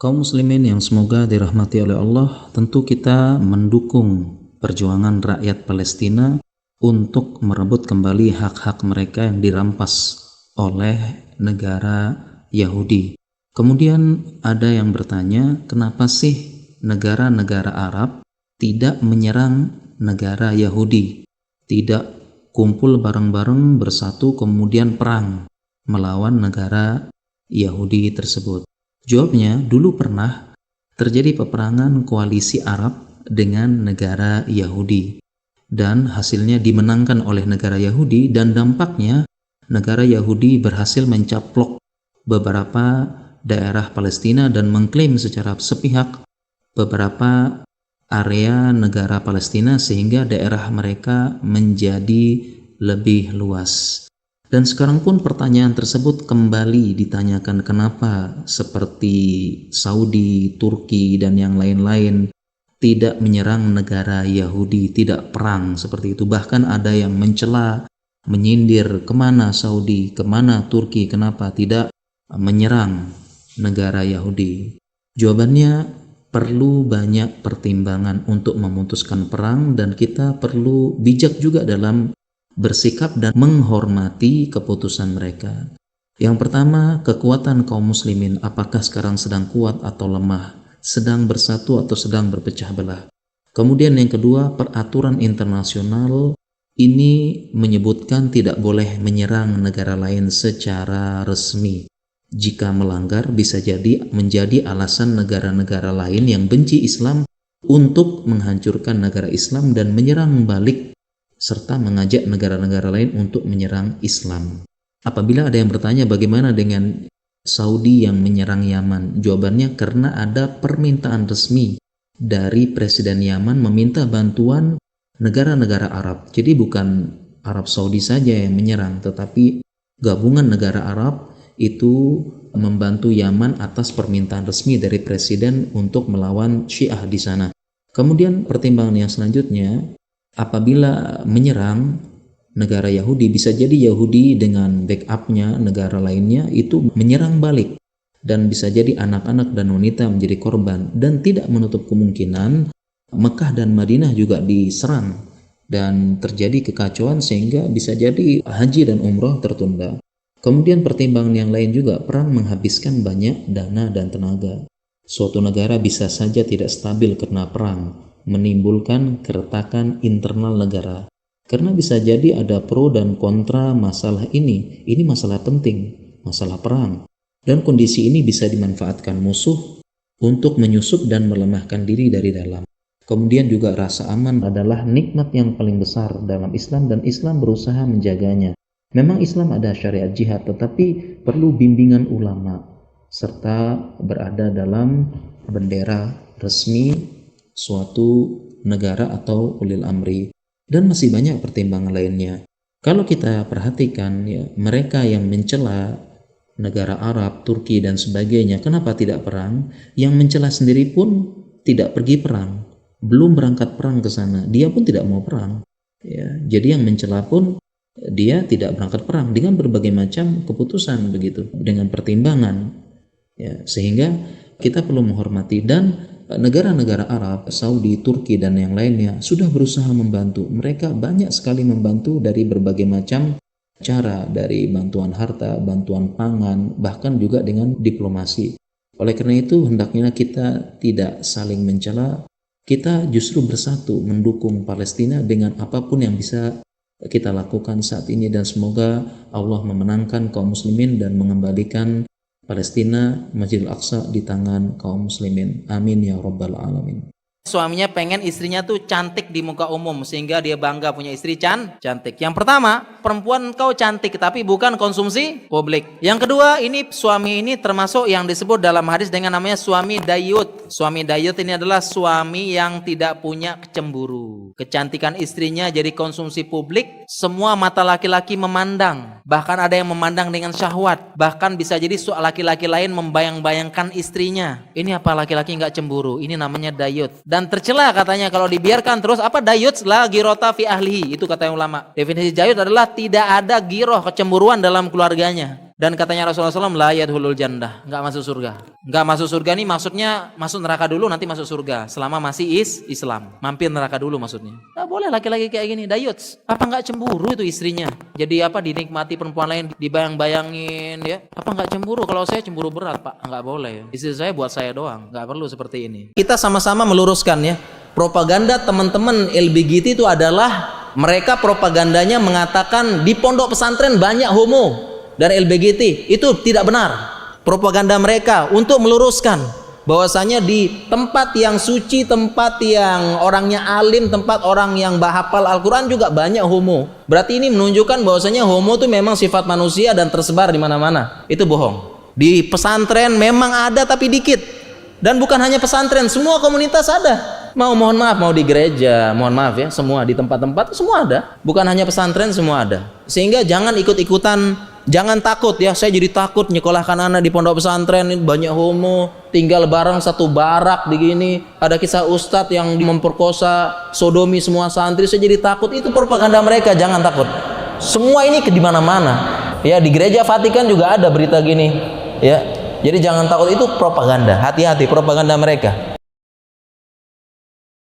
Kaum muslimin yang semoga dirahmati oleh Allah, tentu kita mendukung perjuangan rakyat Palestina untuk merebut kembali hak-hak mereka yang dirampas oleh negara Yahudi. Kemudian ada yang bertanya, kenapa sih negara-negara Arab tidak menyerang negara Yahudi, tidak kumpul bareng-bareng bersatu kemudian perang melawan negara Yahudi tersebut? Jawabnya, dulu pernah terjadi peperangan koalisi Arab dengan negara Yahudi dan hasilnya dimenangkan oleh negara Yahudi, dan dampaknya negara Yahudi berhasil mencaplok beberapa daerah Palestina dan mengklaim secara sepihak beberapa area negara Palestina sehingga daerah mereka menjadi lebih luas. Dan sekarang pun pertanyaan tersebut kembali ditanyakan, kenapa seperti Saudi, Turki, dan yang lain-lain tidak menyerang negara Yahudi, tidak perang seperti itu. Bahkan ada yang mencela, menyindir, kemana Saudi, kemana Turki, kenapa tidak menyerang negara Yahudi? Jawabannya, perlu banyak pertimbangan untuk memutuskan perang, dan kita perlu bijak juga dalam bersikap dan menghormati keputusan mereka. Yang pertama, kekuatan kaum muslimin, apakah sekarang sedang kuat atau lemah, sedang bersatu atau sedang berpecah belah. Kemudian yang kedua, peraturan internasional ini menyebutkan tidak boleh menyerang negara lain secara resmi. Jika melanggar bisa jadi menjadi alasan negara-negara lain yang benci Islam untuk menghancurkan negara Islam dan menyerang balik serta mengajak negara-negara lain untuk menyerang Islam. Apabila ada yang bertanya bagaimana dengan Saudi yang menyerang Yaman, jawabannya karena ada permintaan resmi dari Presiden Yaman meminta bantuan negara-negara Arab. Jadi bukan Arab Saudi saja yang menyerang, tetapi gabungan negara Arab itu membantu Yaman atas permintaan resmi dari Presiden untuk melawan Syiah di sana. Kemudian pertimbangan yang selanjutnya, apabila menyerang negara Yahudi, bisa jadi Yahudi dengan backupnya negara lainnya itu menyerang balik, dan bisa jadi anak-anak dan wanita menjadi korban, dan tidak menutup kemungkinan Mekah dan Madinah juga diserang dan terjadi kekacauan sehingga bisa jadi haji dan umroh tertunda. Kemudian pertimbangan yang lain juga, perang menghabiskan banyak dana dan tenaga. Suatu negara bisa saja tidak stabil karena perang, menimbulkan keretakan internal negara. Karena bisa jadi ada pro dan kontra masalah ini. Ini masalah penting, masalah perang. Dan kondisi ini bisa dimanfaatkan musuh untuk menyusup dan melemahkan diri dari dalam. Kemudian juga rasa aman adalah nikmat yang paling besar dalam Islam, dan Islam berusaha menjaganya. Memang Islam ada syariat jihad, tetapi perlu bimbingan ulama serta berada dalam bendera resmi suatu negara atau ulil amri, dan masih banyak pertimbangan lainnya. Kalau kita perhatikan ya, mereka yang mencela negara Arab, Turki dan sebagainya, kenapa tidak perang? Yang mencela sendiri pun tidak pergi perang, belum berangkat perang ke sana, dia pun tidak mau perang. Ya, jadi yang mencela pun dia tidak berangkat perang dengan berbagai macam keputusan begitu, dengan pertimbangan. Ya, sehingga kita perlu menghormati, dan negara-negara Arab, Saudi, Turki dan yang lainnya sudah berusaha membantu. Mereka banyak sekali membantu dari berbagai macam cara, dari bantuan harta, bantuan pangan, bahkan juga dengan diplomasi. Oleh karena itu hendaknya kita tidak saling mencela, kita justru bersatu mendukung Palestina dengan apapun yang bisa kita lakukan saat ini, dan semoga Allah memenangkan kaum muslimin dan mengembalikan Palestina, Masjidil Aqsa di tangan kaum muslimin. Amin ya rabbal alamin. Suaminya pengen istrinya tuh cantik di muka umum sehingga dia bangga punya istri cantik. Yang pertama, perempuan kau cantik tapi bukan konsumsi publik. Yang kedua, ini suami ini termasuk yang disebut dalam hadis dengan namanya suami dayut. Suami dayut ini adalah suami yang tidak punya cemburu. Kecantikan istrinya jadi konsumsi publik, semua mata laki-laki memandang. Bahkan ada yang memandang dengan syahwat. Bahkan bisa jadi laki-laki lain membayang-bayangkan istrinya. Ini apa laki-laki nggak cemburu? Ini namanya dayut. Dan tercela katanya kalau dibiarkan terus, apa dayut la girota fi ahlihi, itu kata ulama. Definisi dayut adalah tidak ada giroh, kecemburuan dalam keluarganya. Dan katanya Rasulullah SAW, la yadkhulul jannah, enggak masuk surga. Enggak masuk surga nih maksudnya masuk neraka dulu nanti masuk surga. Selama masih Islam, mampir neraka dulu maksudnya. Enggak boleh laki-laki kayak gini, dayuts. Apa enggak cemburu itu istrinya? Jadi apa dinikmati perempuan lain, dibayang-bayangin ya? Apa enggak cemburu? Kalau saya cemburu berat, Pak. Enggak boleh. Istri saya buat saya doang, enggak perlu seperti ini. Kita sama-sama meluruskan ya. Propaganda teman-teman LBGT itu adalah mereka propagandanya mengatakan di pondok pesantren banyak homo dan LBGT. Itu tidak benar. Propaganda mereka untuk meluruskan bahwasanya di tempat yang suci, tempat yang orangnya alim, tempat orang yang bahapal Al-Quran juga banyak homo. Berarti ini menunjukkan bahwasanya homo itu memang sifat manusia dan tersebar di mana-mana. Itu bohong. Di pesantren memang ada tapi dikit. Dan bukan hanya pesantren, semua komunitas ada. Mohon maaf, mau di gereja, mohon maaf ya, semua di tempat-tempat semua ada. Bukan hanya pesantren, semua ada. Sehingga jangan ikut-ikutan, jangan takut ya. Saya jadi takut nyekolahkan anak di pondok pesantren, ini banyak homo, tinggal bareng satu barak begini. Ada kisah ustadz yang memperkosa, sodomi semua santri. Saya jadi takut. Itu propaganda mereka, jangan takut. Semua ini di mana-mana. Ya, di gereja Vatikan juga ada berita gini. Ya. Jadi jangan takut, itu propaganda. Hati-hati propaganda mereka.